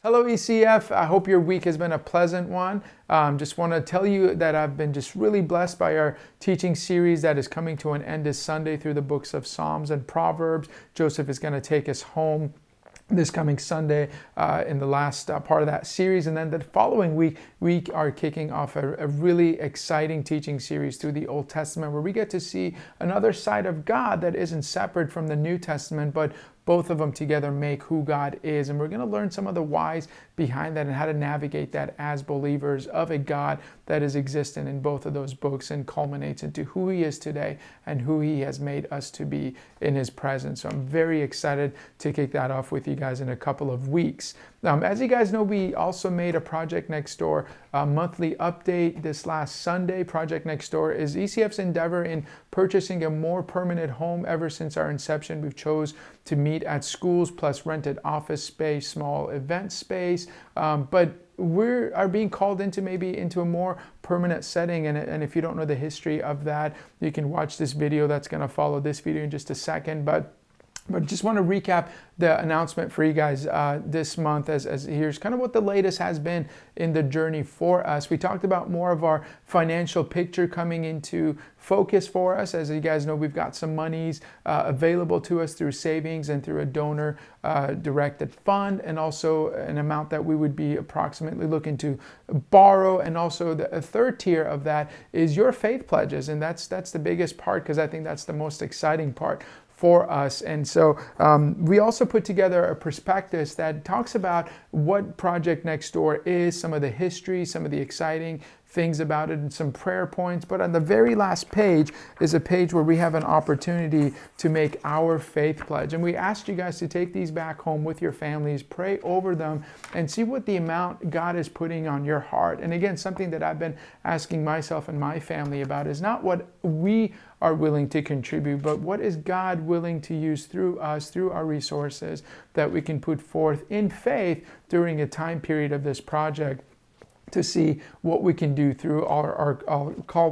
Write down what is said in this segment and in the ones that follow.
Hello ECF, I hope your week has been a pleasant one. Just want to tell you that I've been just really blessed by our teaching series that is coming to an end this Sunday through the books of Psalms and Proverbs. Joseph is going to take us home this coming Sunday in the last part of that series. And then the following week, we are kicking off a really exciting teaching series through the Old Testament where we get to see another side of God that isn't separate from the New Testament, but both of them together make who God is. And we're going to learn some of the whys behind that and how to navigate that as believers of a God that is existent in both of those books and culminates into who He is today and who He has made us to be in His presence. So I'm very excited to kick that off with you guys in a couple of weeks. As you guys know, we also made a Project Next Door monthly update this last Sunday. Project Next Door is ECF's endeavor in purchasing a more permanent home. Ever since our inception, we've chose to meet at schools plus rented office space, small event space, but we are being called into a more permanent setting. And if you don't know the history of that, you can watch this video that's going to follow this video in just a second. But just want to recap the announcement for you guys this month as here's kind of what the latest has been in the journey for us. We talked about more of our financial picture coming into focus for us. As you guys know, we've got some monies available to us through savings and through a donor directed fund, and also an amount that we would be approximately looking to borrow. And also a third tier of that is your faith pledges, and that's the biggest part, because I think that's the most exciting part for us. And so we also put together a prospectus that talks about what Project Next Door is, some of the history, some of the exciting things about it, and some prayer points. But on the very last page is a page where we have an opportunity to make our faith pledge. And we asked you guys to take these back home with your families, pray over them, and see what the amount God is putting on your heart. And again, something that I've been asking myself and my family about is not what we are willing to contribute, but what is God willing to use through us, through our resources that we can put forth in faith during a time period of this project, to see what we can do through our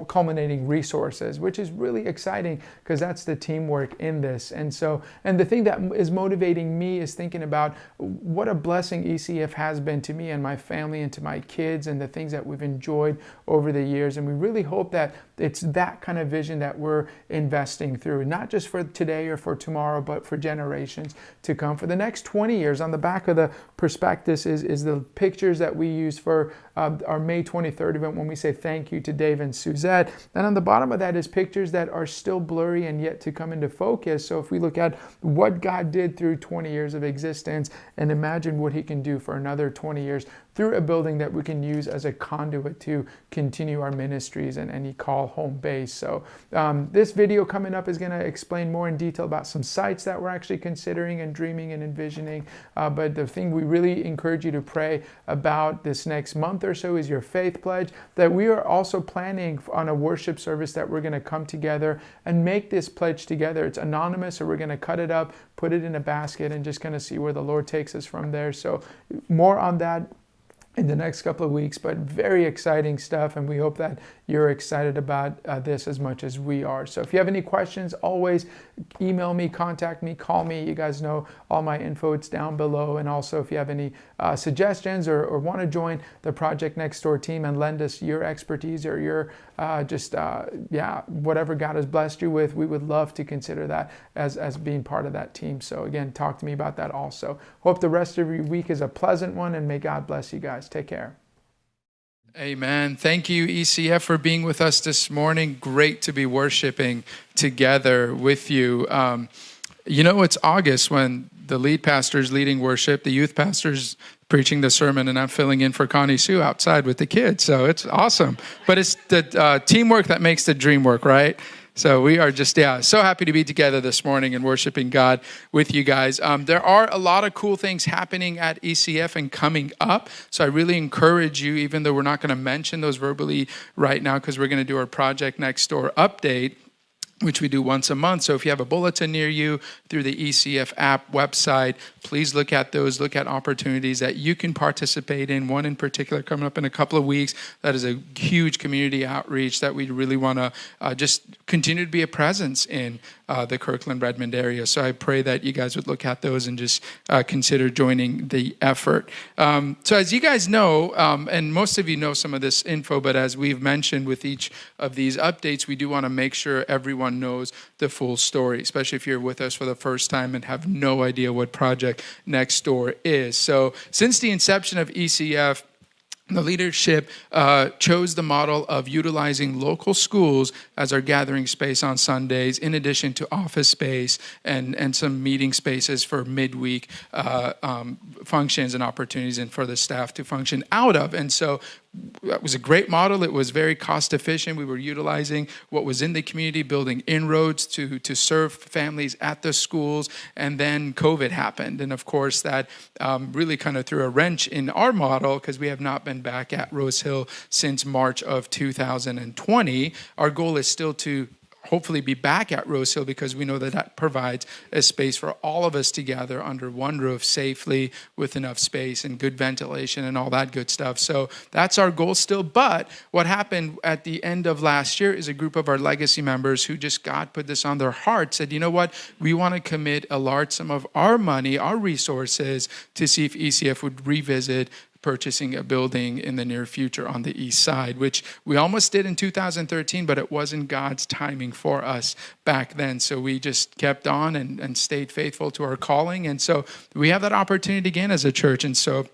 culminating resources, which is really exciting because that's the teamwork in this. And the thing that is motivating me is thinking about what a blessing ECF has been to me and my family and to my kids, and the things that we've enjoyed over the years. And we really hope that it's that kind of vision that we're investing through, not just for today or for tomorrow, but for generations to come. For the next 20 years, on the back of the prospectus is the pictures that we use for our May 23rd event, when we say thank you to Dave and Suzette. And on the bottom of that is pictures that are still blurry and yet to come into focus. So if we look at what God did through 20 years of existence, and imagine what He can do for another 20 years through a building that we can use as a conduit to continue our ministries and He call home base. So this video coming up is going to explain more in detail about some sites that we're actually considering and dreaming and envisioning. But the thing we really encourage you to pray about this next month or so is your faith pledge, that we are also planning on a worship service that we're going to come together and make this pledge together. It's anonymous, so we're going to cut it up, put it in a basket, and just kind of see where the Lord takes us from there. So more on that in the next couple of weeks, but very exciting stuff, and we hope that you're excited about this as much as we are. So if you have any questions, always email me, contact me, call me. You guys know all my info, it's down below. And also if you have any suggestions or want to join the Project Next Door team and lend us your expertise or your whatever God has blessed you with, we would love to consider that as being part of that team. So again, talk to me about that also. Hope the rest of your week is a pleasant one, and may God bless you guys. Take care. Amen. Thank you, ECF, for being with us this morning. Great to be worshiping together with you. It's August when the lead pastor's leading worship, the youth pastor's preaching the sermon, and I'm filling in for Connie Sue outside with the kids. So it's awesome. But it's the teamwork that makes the dream work, right? So we are just, so happy to be together this morning and worshiping God with you guys. There are a lot of cool things happening at ECF and coming up. So I really encourage you, even though we're not going to mention those verbally right now because we're going to do our Project Next Door update, which we do once a month. So if you have a bulletin near you through the ECF app website, please look at those, look at opportunities that you can participate in. One in particular coming up in a couple of weeks, that is a huge community outreach that we really want to just continue to be a presence in the Kirkland-Redmond area. So I pray that you guys would look at those and just consider joining the effort. So as you guys know, and most of you know some of this info, but as we've mentioned with each of these updates, we do want to make sure everyone knows the full story, especially if you're with us for the first time and have no idea what Project Next Door is. So since the inception of ECF, the leadership chose the model of utilizing local schools as our gathering space on Sundays, in addition to office space and some meeting spaces for midweek functions and opportunities and for the staff to function out of. And so that was a great model. It was very cost efficient. We were utilizing what was in the community, building inroads to serve families at the schools. And then COVID happened. And of course, that really kind of threw a wrench in our model because we have not been back at Rose Hill since March of 2020. Our goal is still to hopefully be back at Rose Hill because we know that that provides a space for all of us to gather under one roof safely with enough space and good ventilation and all that good stuff. So that's our goal still. But what happened at the end of last year is a group of our legacy members who just God put this on their heart, said, you know what, we want to commit a large sum of our money, our resources to see if ECF would revisit purchasing a building in the near future on the east side, which we almost did in 2013, but it wasn't God's timing for us back then. So we just kept on and stayed faithful to our calling. And so we have that opportunity again as a church. And so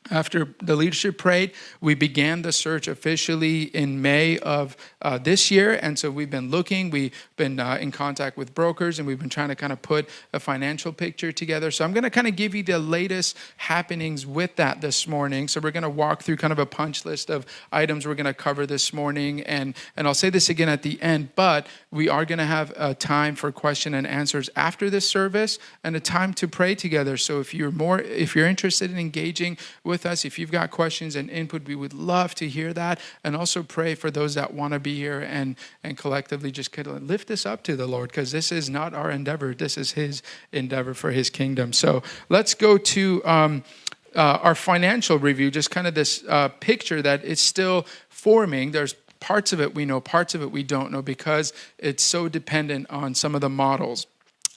after the leadership prayed, we began the search officially in May of this year. And so we've been looking, we've been in contact with brokers, and we've been trying to kind of put a financial picture together. So I'm going to kind of give you the latest happenings with that this morning. So we're going to walk through kind of a punch list of items we're going to cover this morning. And I'll say this again at the end, but we are going to have a time for question and answers after this service and a time to pray together. So if you're interested in engaging with us, if you've got questions and input, we would love to hear that, and also pray for those that want to be here and collectively just kind of lift this up to the Lord, because this is not our endeavor. This is his endeavor for his kingdom. So let's go to our financial review, just kind of this picture that is still forming. There's parts of it we know, parts of it we don't know, because it's so dependent on some of the models.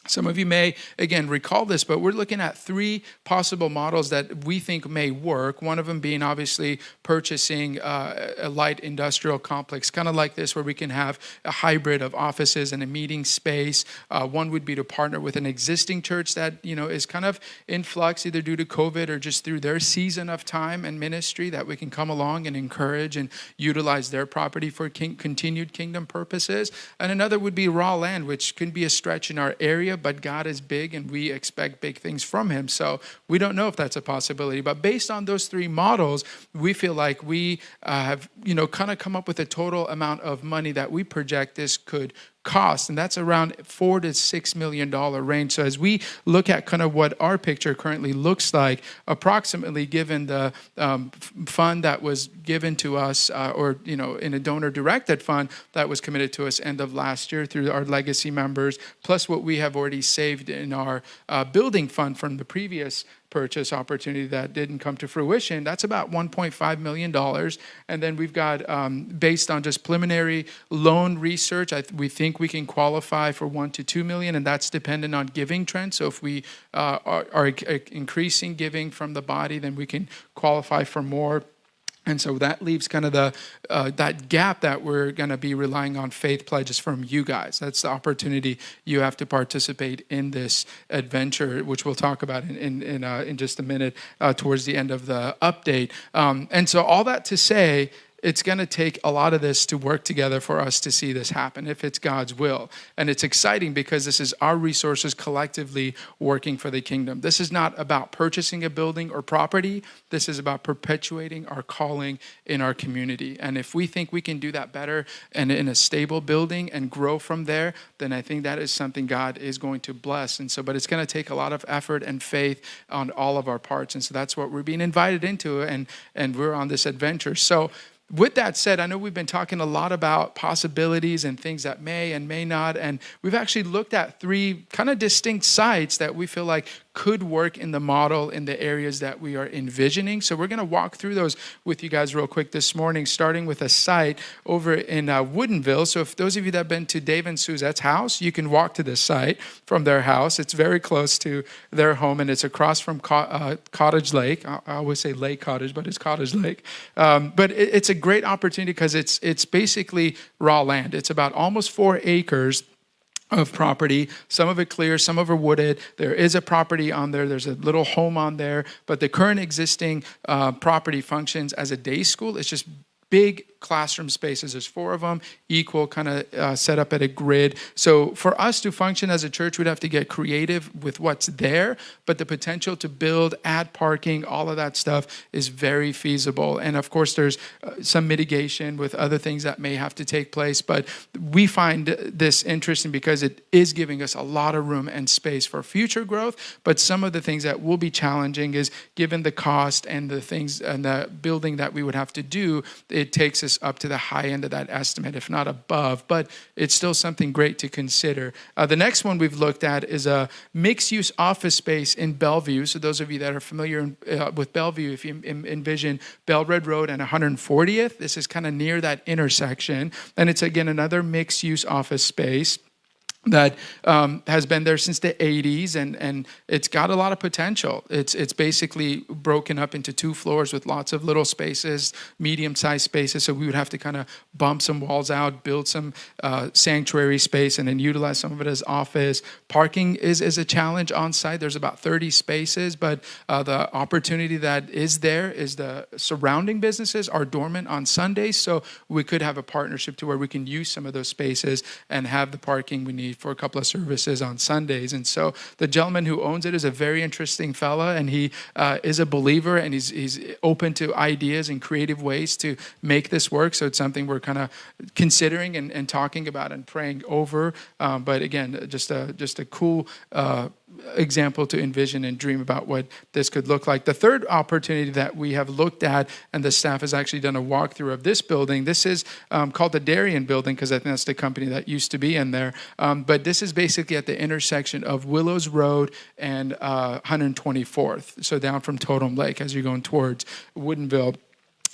Some of you may, again, recall this, but we're looking at three possible models that we think may work. One of them being obviously purchasing a light industrial complex, kind of like this, where we can have a hybrid of offices and a meeting space. One would be to partner with an existing church that, is kind of in flux, either due to COVID or just through their season of time and ministry, that we can come along and encourage and utilize their property for continued kingdom purposes. And another would be raw land, which can be a stretch in our area, but God is big and we expect big things from him. So we don't know if that's a possibility. But based on those three models, we feel like we have, kind of come up with a total amount of money that we project this could cost, and that's around $4 to $6 million range. So as we look at kind of what our picture currently looks like, approximately, given the fund that was given to us, or in a donor-directed fund that was committed to us end of last year through our legacy members, plus what we have already saved in our building fund from the previous purchase opportunity that didn't come to fruition, that's about $1.5 million. And then we've got, based on just preliminary loan research, we think we can qualify for $1 to $2 million, and that's dependent on giving trends. So if we are increasing giving from the body, then we can qualify for more. And so that leaves kind of that gap that we're going to be relying on faith pledges from you guys. That's the opportunity you have to participate in this adventure, which we'll talk about in just a minute towards the end of the update. And so all that to say, it's going to take a lot of this to work together for us to see this happen, if it's God's will. And it's exciting because this is our resources collectively working for the kingdom. This is not about purchasing a building or property. This is about perpetuating our calling in our community. And if we think we can do that better and in a stable building and grow from there, then I think that is something God is going to bless. And so, but it's going to take a lot of effort and faith on all of our parts. And so that's what we're being invited into, and we're on this adventure. So with that said, I know we've been talking a lot about possibilities and things that may and may not, and we've actually looked at 3 kind of distinct sites that we feel like could work in the model in the areas that we are envisioning. So we're going to walk through those with you guys real quick this morning, starting with a site over in Woodinville. So if those of you that have been to Dave and Suzette's house, you can walk to this site from their house. It's very close to their home, and it's across from Cottage Lake. I always say Lake Cottage, but it's Cottage Lake. But it's a great opportunity because it's basically raw land. It's about almost 4 acres of property, some of it clear, some of it wooded. There is a property on there. There's a little home on there, but the current existing property functions as a day school. It's just big classroom spaces. There's 4 of them, equal, kind of set up at a grid. So for us to function as a church, we'd have to get creative with what's there, but the potential to build, add parking, all of that stuff is very feasible. And of course, there's some mitigation with other things that may have to take place, but we find this interesting because it is giving us a lot of room and space for future growth. But some of the things that will be challenging is, given the cost and the things and the building that we would have to do, it takes us up to the high end of that estimate, if not above, but it's still something great to consider. The next one we've looked at is a mixed-use office space in Bellevue. So those of you that are familiar with Bellevue, if you envision Belred Road and 140th, this is kind of near that intersection. And it's, again, another mixed-use office space that has been there since the 80s, and it's got a lot of potential. It's basically broken up into 2 floors with lots of little spaces, medium-sized spaces, so we would have to kind of bump some walls out, build some sanctuary space, and then utilize some of it as office. Parking is a challenge on site. There's about 30 spaces, but the opportunity that is there is the surrounding businesses are dormant on Sundays, so we could have a partnership to where we can use some of those spaces and have the parking we need for a couple of services on Sundays. And so the gentleman who owns it is a very interesting fella, and he is a believer, and he's open to ideas and creative ways to make this work. So it's something we're kind of considering and talking about and praying over. But again, just a cool example to envision and dream about what this could look like. The third opportunity that we have looked at, and the staff has actually done a walkthrough of this building. This is called the Darien building, because I think that's the company that used to be in there. But this is basically at the intersection of Willows Road and 124th. So down from Totem Lake as you're going towards Woodinville.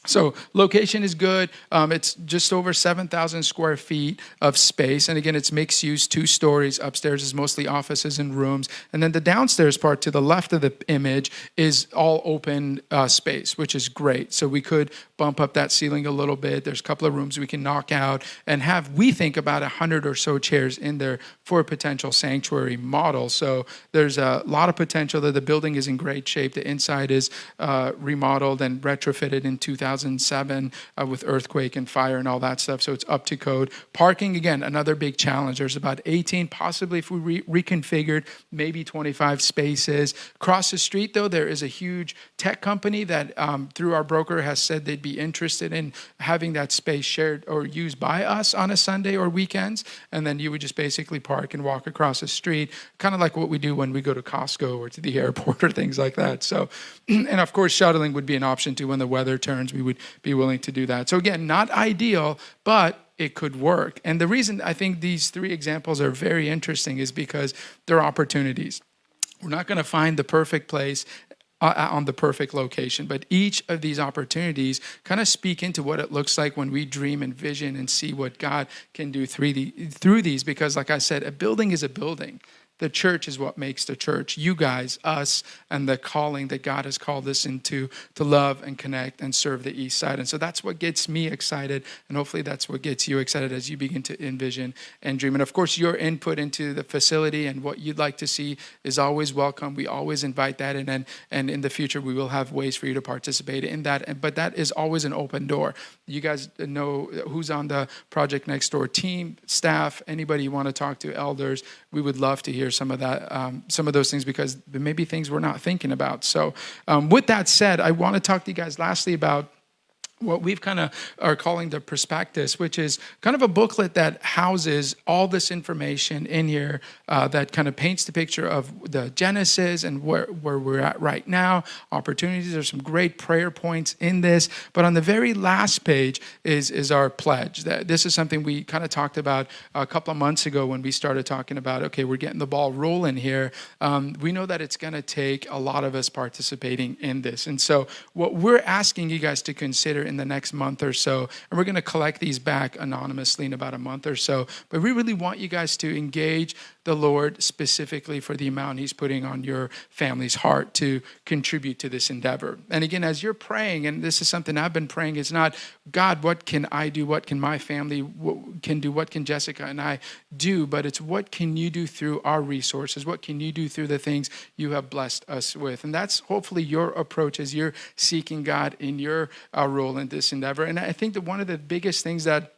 So location is good. It's just over 7,000 square feet of space. And again, it's mixed use, 2 stories. Upstairs is mostly offices and rooms. And then the downstairs part to the left of the image is all open space, which is great. So we could bump up that ceiling a little bit. There's a couple of rooms we can knock out and have, we think, about 100 or so chairs in there for a potential sanctuary model. So there's a lot of potential there. The building is in great shape. The inside is remodeled and retrofitted in 2007 with earthquake and fire and all that stuff. So it's up to code. Parking, again, another big challenge. There's about 18, possibly if we reconfigured, maybe 25 spaces. Across the street, though, there is a huge tech company that through our broker has said they'd be interested in having that space shared or used by us on a Sunday or weekends. And then you would just basically park and walk across the street, kind of like what we do when we go to Costco or to the airport or things like that. So, and of course, shuttling would be an option too. When the weather turns, we would be willing to do that. So again, not ideal, but it could work. And the reason I think these 3 examples are very interesting is because they're opportunities. We're not going to find the perfect place on the perfect location, but each of these opportunities kind of speak into what it looks like when we dream and vision and see what God can do through these. Because like I said, a building is a building. The church is what makes the church. You guys, us, and the calling that God has called us into to love and connect and serve the East Side. And so that's what gets me excited, and hopefully that's what gets you excited as you begin to envision and dream. And of course, your input into the facility and what you'd like to see is always welcome. We always invite that in, and in the future, we will have ways for you to participate in that. But that is always an open door. You guys know who's on the Project Next Door team, staff, anybody you want to talk to, elders. We would love to hear some of that, some of those things, because there may be things we're not thinking about. So with that said, I want to talk to you guys lastly about what we've kind of are calling the prospectus, which is kind of a booklet that houses all this information in here that kind of paints the picture of the Genesis and where we're at right now, opportunities. There's some great prayer points in this. But on the very last page is our pledge. This is something we kind of talked about a couple of months ago when we started talking about, okay, we're getting the ball rolling here. We know that it's going to take a lot of us participating in this. And so what we're asking you guys to consider in the next month or so, and we're going to collect these back anonymously in about a month or so, but we really want you guys to engage the Lord specifically for the amount he's putting on your family's heart to contribute to this endeavor. And again, as you're praying, and this is something I've been praying, it's not, God, what can I do? What can my family can do? What can Jessica and I do? But it's what can you do through our resources? What can you do through the things you have blessed us with? And that's hopefully your approach as you're seeking God in your role in this endeavor. And I think that one of the biggest things that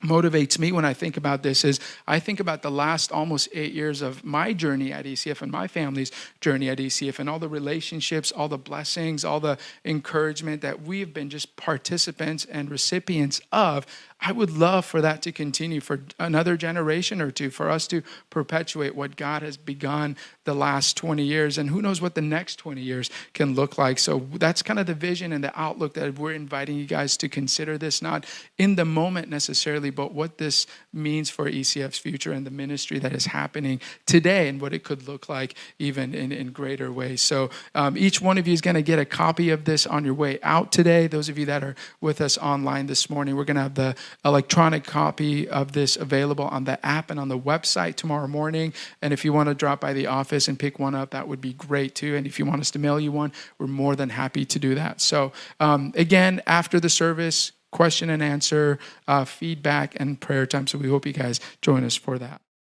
motivates me when I think about this is I think about the last almost 8 years of my journey at ECF and my family's journey at ECF and all the relationships, all the blessings, all the encouragement that we've been just participants and recipients of. I would love for that to continue for another generation or two, for us to perpetuate what God has begun the last 20 years. And who knows what the next 20 years can look like. So that's kind of the vision and the outlook that we're inviting you guys to consider this, not in the moment necessarily, but what this means for ECF's future and the ministry that is happening today and what it could look like even in greater ways. So each one of you is going to get a copy of this on your way out today. Those of you that are with us online this morning, we're going to have the electronic copy of this available on the app and on the website tomorrow morning. And if you want to drop by the office and pick one up, that would be great too. And if you want us to mail you one, we're more than happy to do that. So again, after the service, question and answer, feedback, and prayer time. So we hope you guys join us for that.